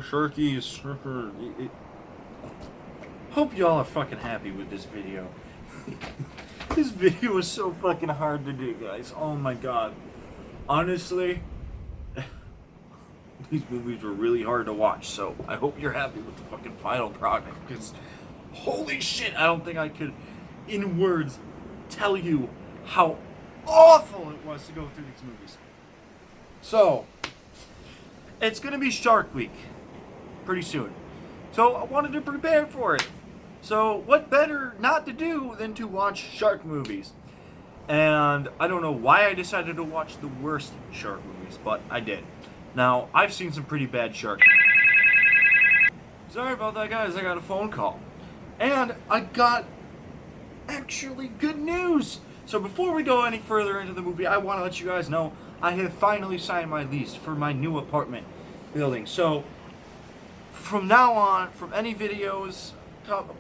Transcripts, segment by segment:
Sharkies. Hope y'all are fucking happy with this video. This video is so fucking hard to do, guys. Oh my god. Honestly, these movies were really hard to watch, so I hope you're happy with the fucking final product, because holy shit, I don't think I could, in words, tell you how awful it was to go through these movies. So, it's gonna be Shark Week pretty soon. So I wanted to prepare for it. So what better not to do than to watch shark movies? And I don't know why I decided to watch the worst shark movies, but I did. Now, I've seen some pretty bad shark. Sorry about that, guys. I got a phone call. And I got actually good news. So before we go any further into the movie, I want to let you guys know I have finally signed my lease for my new apartment building. So from now on, from any videos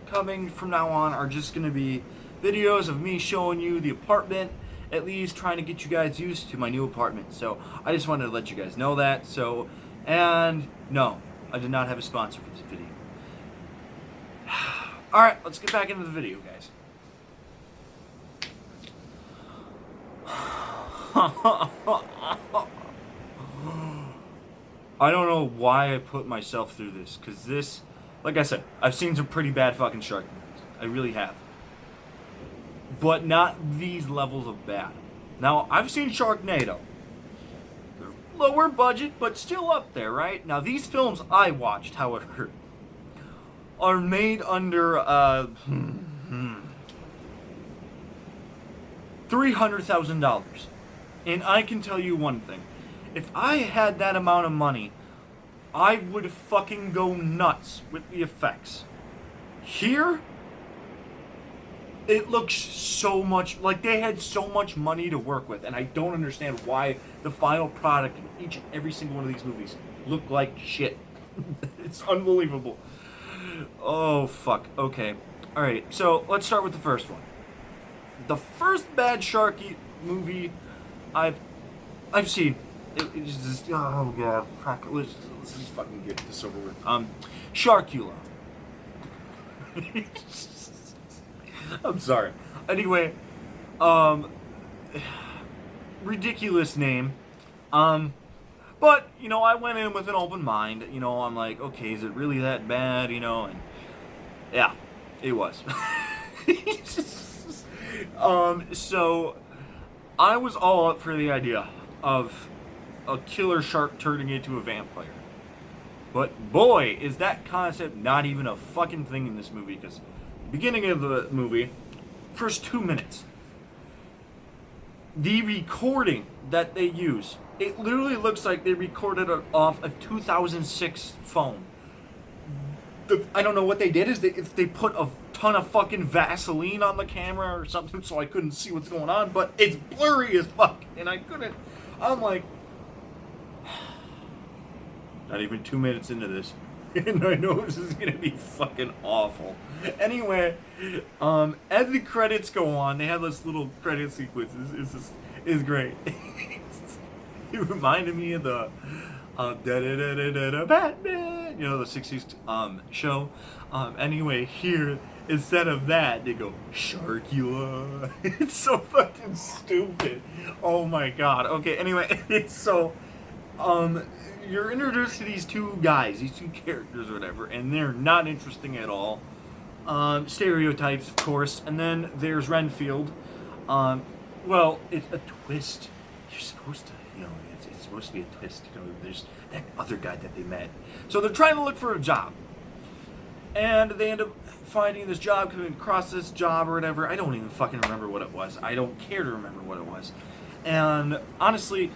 coming from now on are just going to be videos of me showing you the apartment, at least trying to get you guys used to my new apartment. So I just wanted to let you guys know that. So, and no, I did not have a sponsor for this video. Alright, let's get back into the video, guys. I don't know why I put myself through this, because this, like I said, I've seen some pretty bad fucking shark movies. I really have. But not these levels of bad. Now, I've seen Sharknado. They're lower budget, but still up there, right? Now, these films I watched, however, are made under, $300,000. And I can tell you one thing. If I had that amount of money, I would fucking go nuts with the effects. Here, it looks so much like they had so much money to work with, and I don't understand why the final product in each and every single one of these movies look like shit. It's unbelievable. Oh, fuck. Okay. Alright, so let's start with the first one. The first bad Sharky movie I've seen. It's just, oh god, fuck, let's just fucking get this over with. Sharkula. I'm sorry. Anyway, ridiculous name. But, you know, I went in with an open mind. You know, I'm like, okay, is it really that bad? You know, and yeah, it was. So I was all up for the idea of a killer shark turning into a vampire. But boy, is that concept not even a fucking thing in this movie, because beginning of the movie, first 2 minutes, the recording that they use, it literally looks like they recorded it off a 2006 phone. I don't know what they did, is if they put a ton of fucking Vaseline on the camera or something so I couldn't see what's going on, but it's blurry as fuck, and I'm like, not even 2 minutes into this, and I know this is gonna be fucking awful. Anyway, as the credits go on, they have this little credit sequence. It's great. It reminded me of the Batman, you know, the 60s show. Anyway, here, instead of that, they go, Sharkula. It's so fucking stupid. Oh my god. Okay, anyway, it's so, you're introduced to these two guys, these two characters or whatever, and they're not interesting at all. Stereotypes, of course. And then there's Renfield. Well, it's a twist. You're supposed to, you know, it's supposed to be a twist. You know, there's that other guy that they met. So they're trying to look for a job. And they end up finding this job, coming across this job or whatever. I don't even fucking remember what it was. I don't care to remember what it was. And honestly,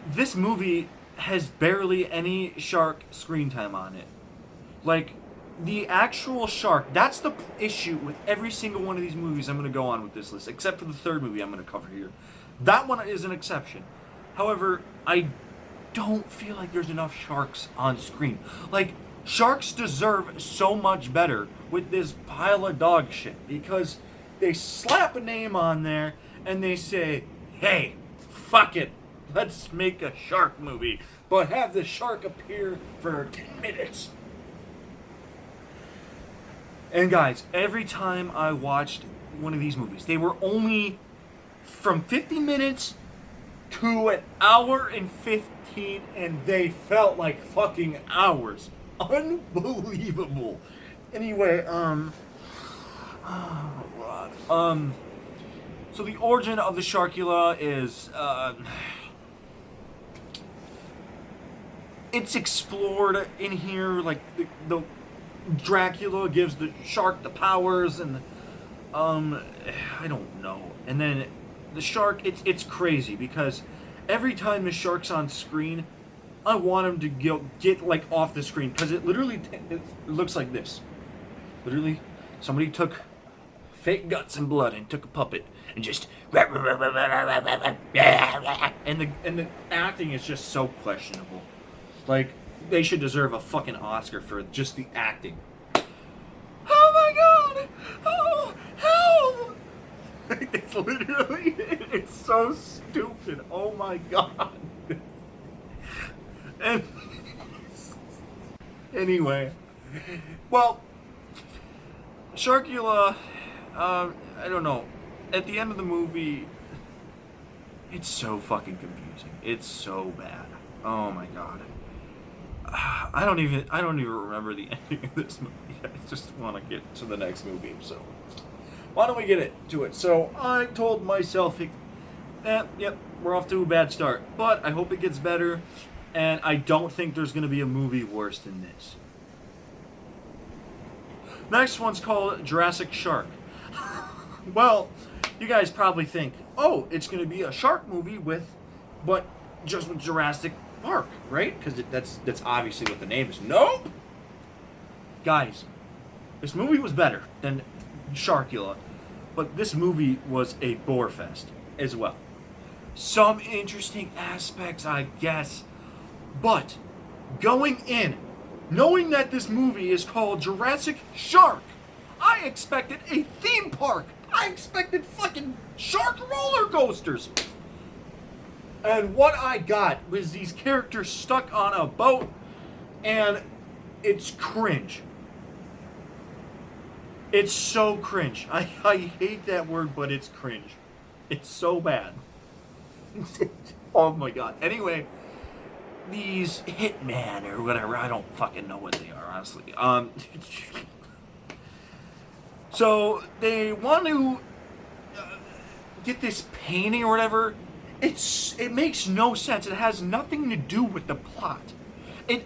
this movie has barely any shark screen time on it. Like, the actual shark, that's the issue with every single one of these movies I'm going to go on with this list, except for the third movie I'm going to cover here. That one is an exception. However, I don't feel like there's enough sharks on screen. Like, sharks deserve so much better with this pile of dog shit, because they slap a name on there and they say, hey, fuck it, Let's make a shark movie, but have the shark appear for 10 minutes. And guys, every time I watched one of these movies, they were only from 50 minutes to an hour and 15, and they felt like fucking hours. Unbelievable. Anyway, oh my god. So the origin of the Sharkula is, it's explored in here, like, the Dracula gives the shark the powers, and, I don't know. And then the shark, it's crazy, because every time the shark's on screen, I want him to get like, off the screen, because it literally, it looks like this. Literally, somebody took fake guts and blood and took a puppet and just and the acting is just so questionable. Like, they should deserve a fucking Oscar for just the acting. Oh my god! Oh, help! It's literally, it's so stupid. Oh my god. And anyway, well, Sharkula, I don't know. At the end of the movie, it's so fucking confusing. It's so bad. Oh my god. I don't even remember the ending of this movie. I just want to get to the next movie. So, why don't we get to it? So, I told myself, yep, we're off to a bad start. But I hope it gets better. And I don't think there's going to be a movie worse than this. Next one's called Jurassic Shark. Well, you guys probably think, oh, it's going to be a shark movie but just with Jurassic Park, right? Because that's obviously what the name is. Nope! Guys, this movie was better than Sharkula, but this movie was a bore fest as well. Some interesting aspects, I guess, but going in, knowing that this movie is called Jurassic Shark, I expected a theme park. I expected fucking shark roller coasters. And what I got was these characters stuck on a boat, and it's cringe. It's so cringe. I hate that word, but it's cringe. It's so bad. Oh my god. Anyway, these hitman or whatever, I don't fucking know what they are, honestly. So they want to get this painting or whatever. It makes no sense. It has nothing to do with the plot.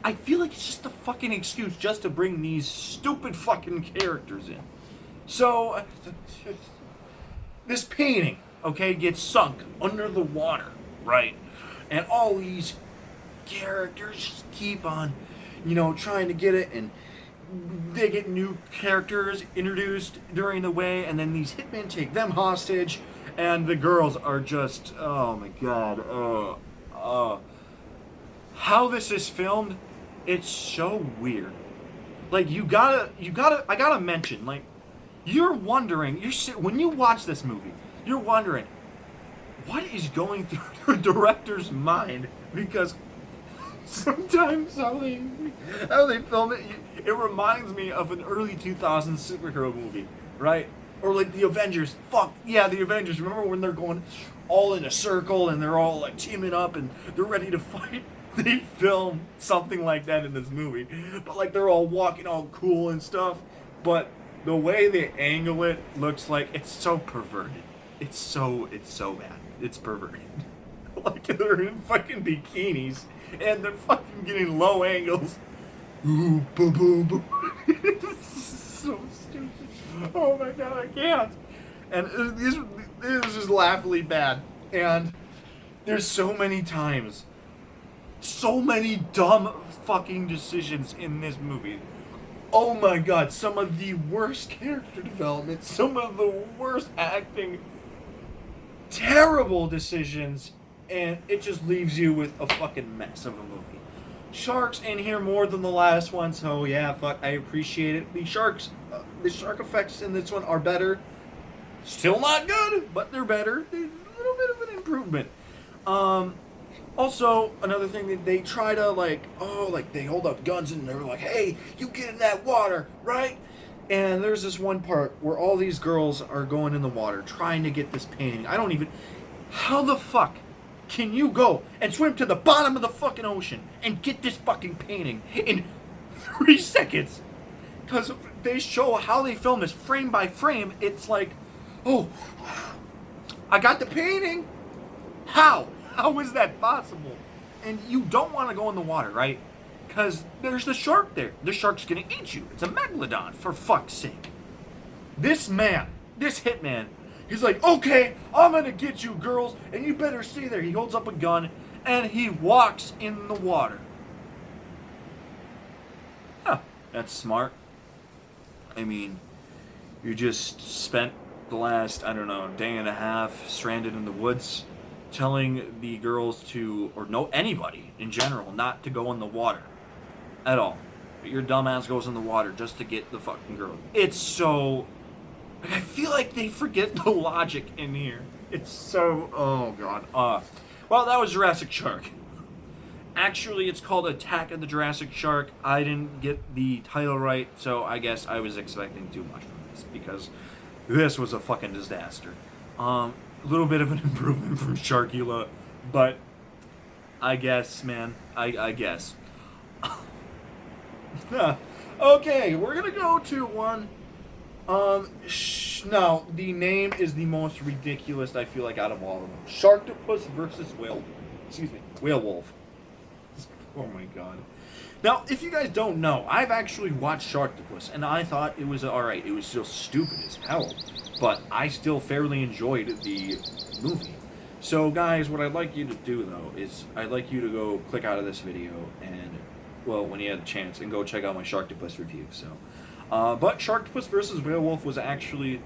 I feel like it's just a fucking excuse just to bring these stupid fucking characters in. So this painting, okay, gets sunk under the water, right? And all these characters just keep on, trying to get it, and they get new characters introduced during the way, and then these hitmen take them hostage, and the girls are just, oh my god, how this is filmed, it's so weird. Like, I gotta mention, like, you're wondering, when you watch this movie, you're wondering, what is going through the director's mind? Because sometimes how they film it, it reminds me of an early 2000s superhero movie, right? Or like the Avengers. Fuck, yeah, the Avengers. Remember when they're going all in a circle and they're all like teaming up and they're ready to fight? They film something like that in this movie. But like they're all walking all cool and stuff. But the way they angle it looks like it's so perverted. It's so bad. It's perverted. Like they're in fucking bikinis and they're fucking getting low angles. Ooh, boom, boom, boom. It's so stupid. Oh my god, I can't. And it was just laughably bad. And there's so many times, so many dumb fucking decisions in this movie. Oh my god, some of the worst character development, some of the worst acting, terrible decisions, and it just leaves you with a fucking mess of a movie. Sharks in here more than the last one, so yeah, fuck, I appreciate it. The shark effects in this one are better. Still not good, but they're better. There's a little bit of an improvement. Also, another thing that they try to like they hold up guns and they're like, "Hey, you get in that water, right?" And there's this one part where all these girls are going in the water trying to get this painting. I don't even. How the fuck can you go and swim to the bottom of the fucking ocean and get this fucking painting in 3 seconds? Because they show how they film this frame by frame. It's like, oh, I got the painting. How? How is that possible? And you don't want to go in the water, right? Because there's the shark there. The shark's going to eat you. It's a megalodon, for fuck's sake. This man, this hitman, he's like, okay, I'm going to get you girls, and you better stay there. He holds up a gun, and he walks in the water. Huh, that's smart. I mean, you just spent the last, I don't know, day and a half stranded in the woods telling the girls to, or no, anybody in general, not to go in the water at all. But your dumbass goes in the water just to get the fucking girl. It's so, like, I feel like they forget the logic in here. It's so, oh god. Well, that was Jurassic Shark. Actually, it's called Attack of the Jurassic Shark. I didn't get the title right, so I guess I was expecting too much from this, because this was a fucking disaster. A little bit of an improvement from Sharkula, but I guess, man, I guess. Okay, we're gonna go to one. No, the name is the most ridiculous, I feel like, out of all of them. Sharktopus versus Whalewolf. Oh my god. Now, if you guys don't know, I've actually watched Sharktopus, and I thought it was alright. It was still stupid as hell, but I still fairly enjoyed the movie. So, guys, what I'd like you to do, though, is I'd like you to go click out of this video and, well, when you have the chance, and go check out my Sharktopus review. So, but Sharktopus vs. Whalewolf was actually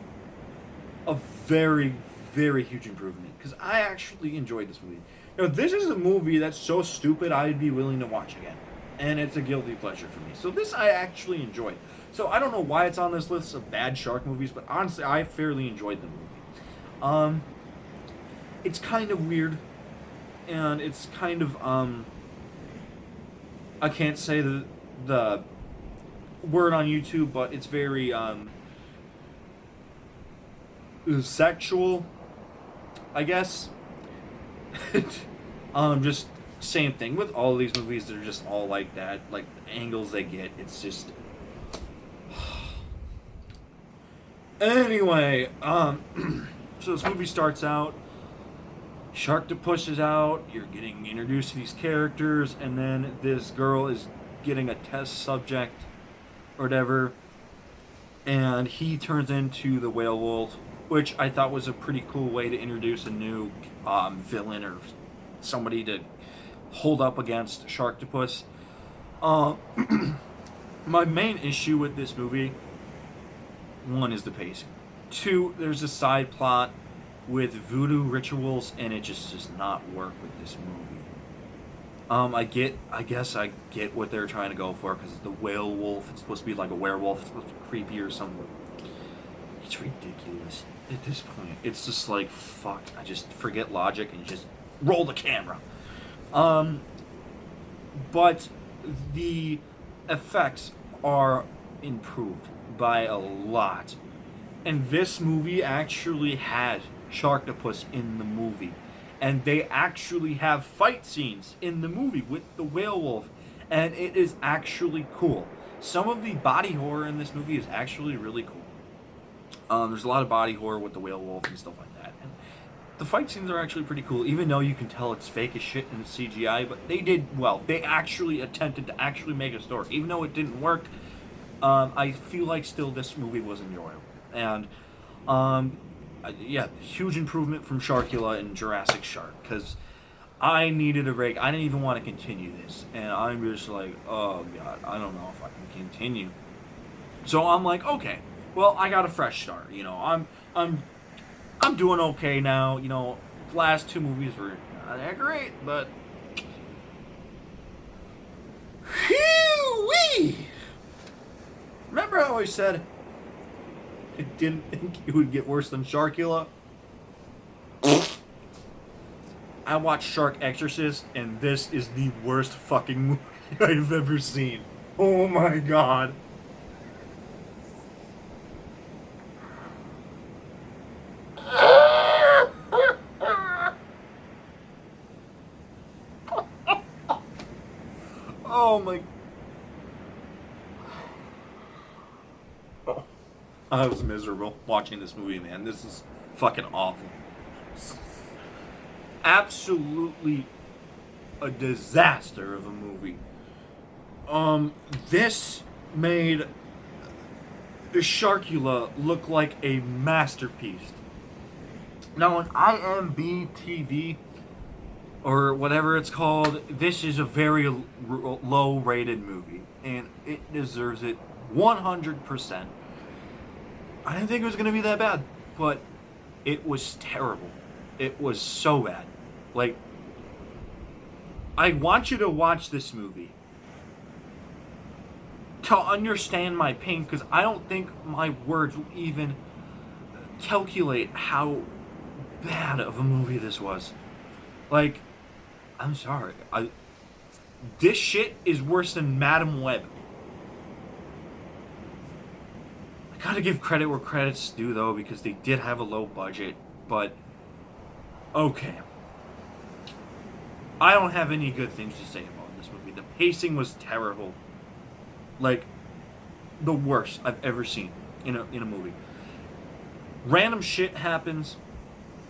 a very, very huge improvement, because I actually enjoyed this movie. You know, this is a movie that's so stupid I'd be willing to watch again, and it's a guilty pleasure for me. So this I actually enjoyed. So I don't know why it's on this list of bad shark movies, but honestly, I fairly enjoyed the movie. It's kind of weird, and it's kind of, I can't say the word on YouTube, but it's very, sexual, I guess. Just same thing with all of these movies. They're just all like that, like the angles they get. It's just. Anyway, so this movie starts out. Sharktopus is out. You're getting introduced to these characters, and then this girl is getting a test subject, or whatever, and he turns into the whale wolf, which I thought was a pretty cool way to introduce a new villain or somebody to hold up against Sharktopus. My main issue with this movie, one, is the pacing. Two, there's a side plot with voodoo rituals, and it just does not work with this movie. I guess I get what they're trying to go for, because it's the whale wolf. It's supposed to be like a werewolf. It's supposed to be creepy or something. It's ridiculous at this point. It's just like, fuck, I just forget logic and just roll the camera. But the effects are improved by a lot. And this movie actually had Sharktopus in the movie. And they actually have fight scenes in the movie with the whale wolf. And it is actually cool. Some of the body horror in this movie is actually really cool. There's a lot of body horror with the whale wolf and stuff like that. And the fight scenes are actually pretty cool, even though you can tell it's fake as shit and it's CGI. But they did well. They actually attempted to actually make a story. Even though it didn't work, I feel like still this movie was enjoyable. And, yeah, huge improvement from Sharkula and Jurassic Shark. Because I needed a break. I didn't even want to continue this. And I'm just like, oh, God, I don't know if I can continue. So I'm like, okay. Well, I got a fresh start. You know, I'm doing okay now. You know, the last two movies were not that great, but whee! Remember how I said I didn't think it would get worse than Sharkula? I watched Shark Exorcist, and this is the worst fucking movie I've ever seen. Oh my god. Oh my. I was miserable watching this movie, man. This is fucking awful. Absolutely a disaster of a movie. This made Sharkula look like a masterpiece. Now on IMDb or whatever it's called, this is a very low-rated movie, and it deserves it 100%. I didn't think it was going to be that bad, but it was terrible. It was so bad. Like, I want you to watch this movie to understand my pain, because I don't think my words will even calculate how bad of a movie this was. Like, I'm sorry. This shit is worse than Madam Web. I gotta give credit where credit's due, though, because they did have a low budget, but okay. I don't have any good things to say about this movie. The pacing was terrible. Like, the worst I've ever seen in a movie. Random shit happens,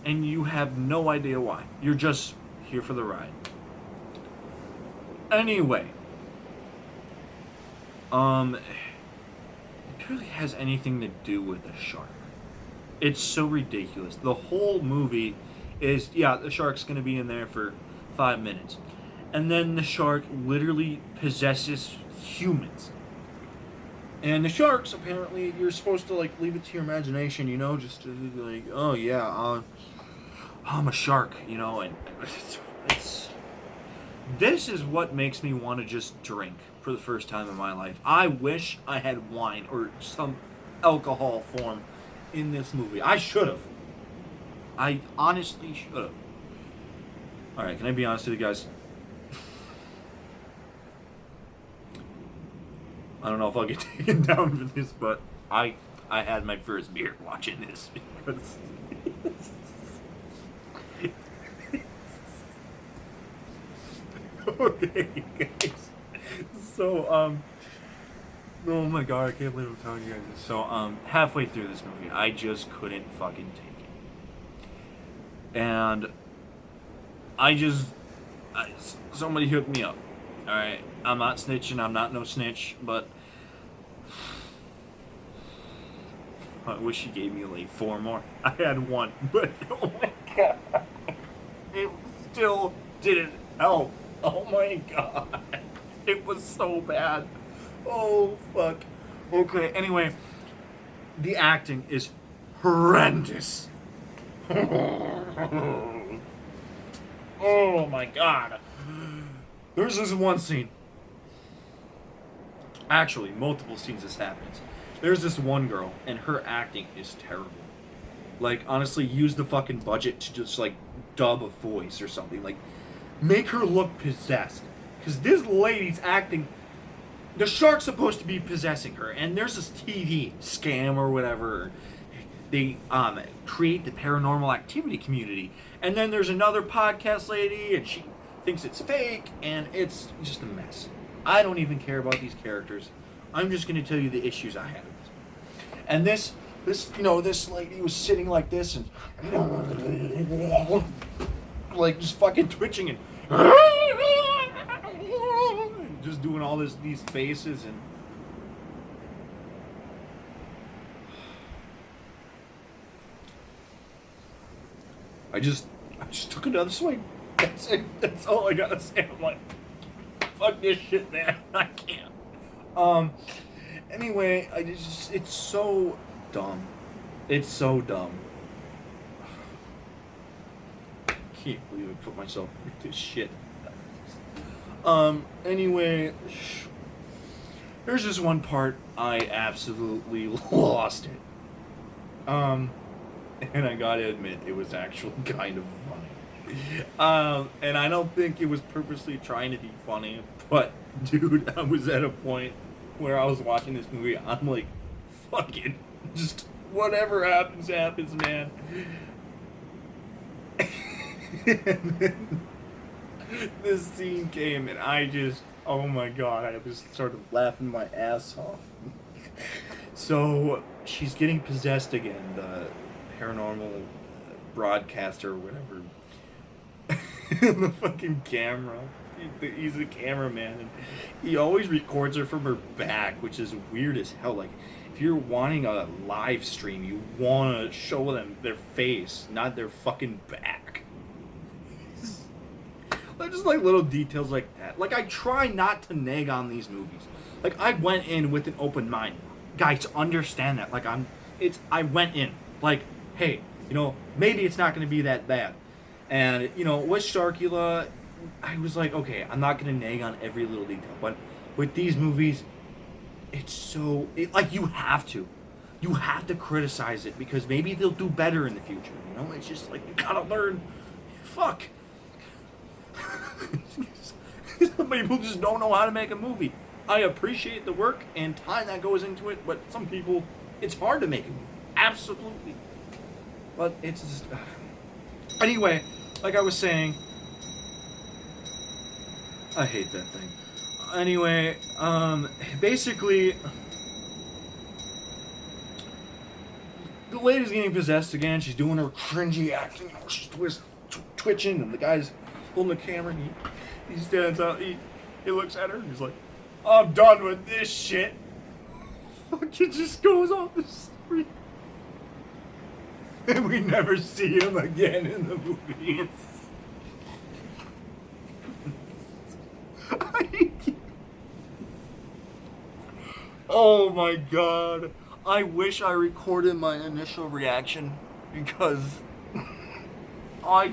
and you have no idea why. You're just here for the ride. Anyway, it really has anything to do with a shark. It's so ridiculous. The whole movie is, yeah, the shark's gonna be in there for 5 minutes, and then the shark literally possesses humans. And the sharks, apparently, you're supposed to, like, leave it to your imagination, you know, just like, oh yeah, I'm a shark, you know, and this is what makes me want to just drink for the first time in my life. I wish I had wine or some alcohol form in this movie. I should have. I honestly should have. Alright, can I be honest with you guys? I don't know if I'll get taken down for this, but I had my first beer watching this because okay, guys. So, oh my god, I can't believe I'm telling you guys this. So, halfway through this movie, I just couldn't fucking take it. And somebody hooked me up. Alright, I'm not snitching, I'm not no snitch, but I wish she gave me like 4 more. I had 1, but oh my god, it still didn't help. Oh my god, it was so bad. Oh fuck. Okay, anyway, the acting is horrendous. Oh my god. There's this one scene. Actually, multiple scenes this happens. There's this one girl, and her acting is terrible. Like, honestly, use the fucking budget to just, like, dub a voice or something. Like, make her look possessed. Because this lady's acting... The shark's supposed to be possessing her, and there's this TV scam or whatever. They create the paranormal activity community. And then there's another podcast lady, and she thinks it's fake, and it's just a mess. I don't even care about these characters. I'm just going to tell you the issues I had with this. And this lady was sitting like this, and like just fucking twitching and just doing all these faces, and I just took another swing. That's it. That's all I gotta say. I'm like, fuck this shit, man. I can't. Anyway, it's so dumb. It's so dumb. I can't believe I put myself through this shit. Anyway, there's this one part I absolutely lost it. And I gotta admit, it was actually kind of funny. And I don't think it was purposely trying to be funny, but dude, I was at a point where I was watching this movie. I'm like, fuck it, just whatever happens, happens, man. And then this scene came, and I just, oh my god, I was sort of laughing my ass off. So she's getting possessed again, the paranormal broadcaster or whatever. The fucking camera. He's a cameraman, and he always records her from her back, which is weird as hell. Like, if you're wanting a live stream, you want to show them their face, not their fucking back. Like, just like little details like that. Like, I try not to nag on these movies. Like, I went in with an open mind. Guys, understand that. Like, I went in. Like, hey, maybe it's not going to be that bad. And, with Sharkula, I was like, okay, I'm not going to nag on every little detail. But with these movies, like, you have to. You have to criticize it because maybe they'll do better in the future. It's just like, you gotta learn. Fuck. Some people just don't know how to make a movie. I appreciate the work and time that goes into it, but some people, it's hard to make a movie. Absolutely. But it's just... Anyway, like I was saying... I hate that thing. Anyway, basically... The lady's getting possessed again. She's doing her cringy acting. She's twitching, and the guy's holding the camera. He stands up. He looks at her. He's like, "I'm done with this shit." Fucking just goes off the street, and we never see him again in the movie. Oh my god. I wish I recorded my initial reaction because I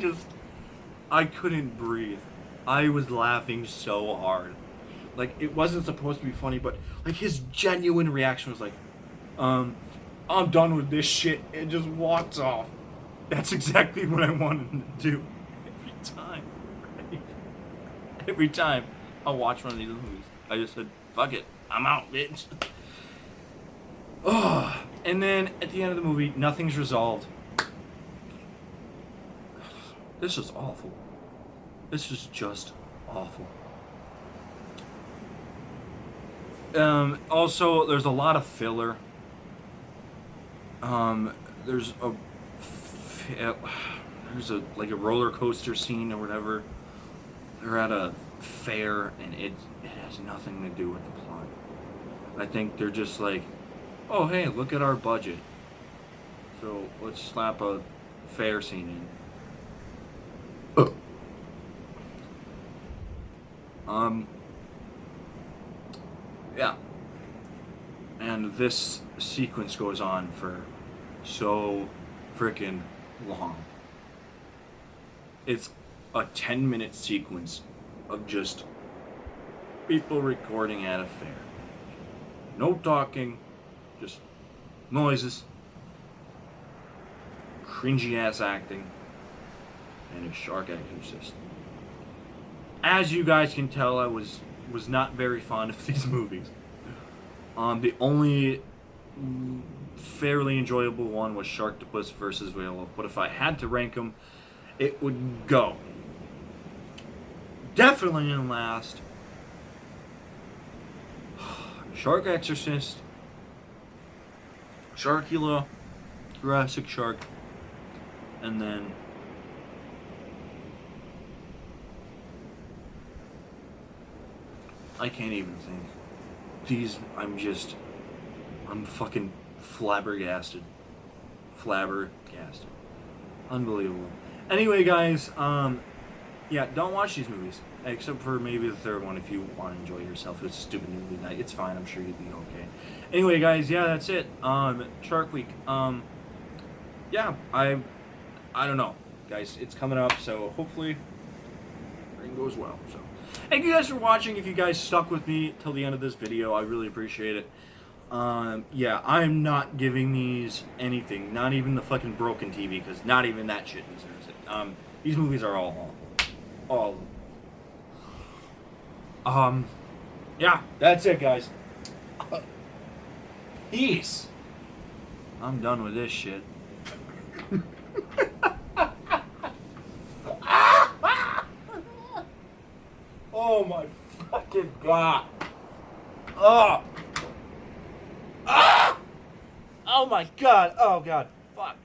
couldn't breathe. I was laughing so hard. Like, it wasn't supposed to be funny, but like his genuine reaction was like, I'm done with this shit, and just walks off. That's exactly what I wanted him to do every time. Every time I watch one of these movies, I just said, fuck it, I'm out, bitch. Oh, and then at the end of the movie, nothing's resolved. This is awful. This is just awful. Also, there's a lot of filler. There's a like a roller coaster scene or whatever. They're at a fair, and it has nothing to do with the plot. I think they're just like, oh hey, look at our budget, so let's slap a fair scene in. Yeah. And this sequence goes on for so freaking long. It's a 10-minute sequence of just people recording at a fair. No talking, just noises, cringy ass acting, and a shark exorcist. As you guys can tell, I was not very fond of these movies. The only fairly enjoyable one was Sharktopus versus Werewolf, but if I had to rank them, it would go definitely in last Shark Exorcist, Sharkula, Jurassic Shark, and then I can't even think. I'm fucking flabbergasted. Unbelievable. Anyway, guys, yeah, don't watch these movies. Except for maybe the third one if you want to enjoy yourself. It's a stupid movie night. It's fine. I'm sure you'll be okay. Anyway, guys, yeah, that's it. Shark Week. Yeah, I don't know. Guys, it's coming up, so hopefully everything goes well. So, thank you guys for watching. If you guys stuck with me till the end of this video, I really appreciate it. Yeah, I'm not giving these anything. Not even the fucking broken TV, because not even that shit deserves it. These movies are all awful. All of them. Yeah, that's it, guys. Peace. I'm done with this shit. Oh my fucking god. Oh. Ah! Oh my god. Oh god. Fuck.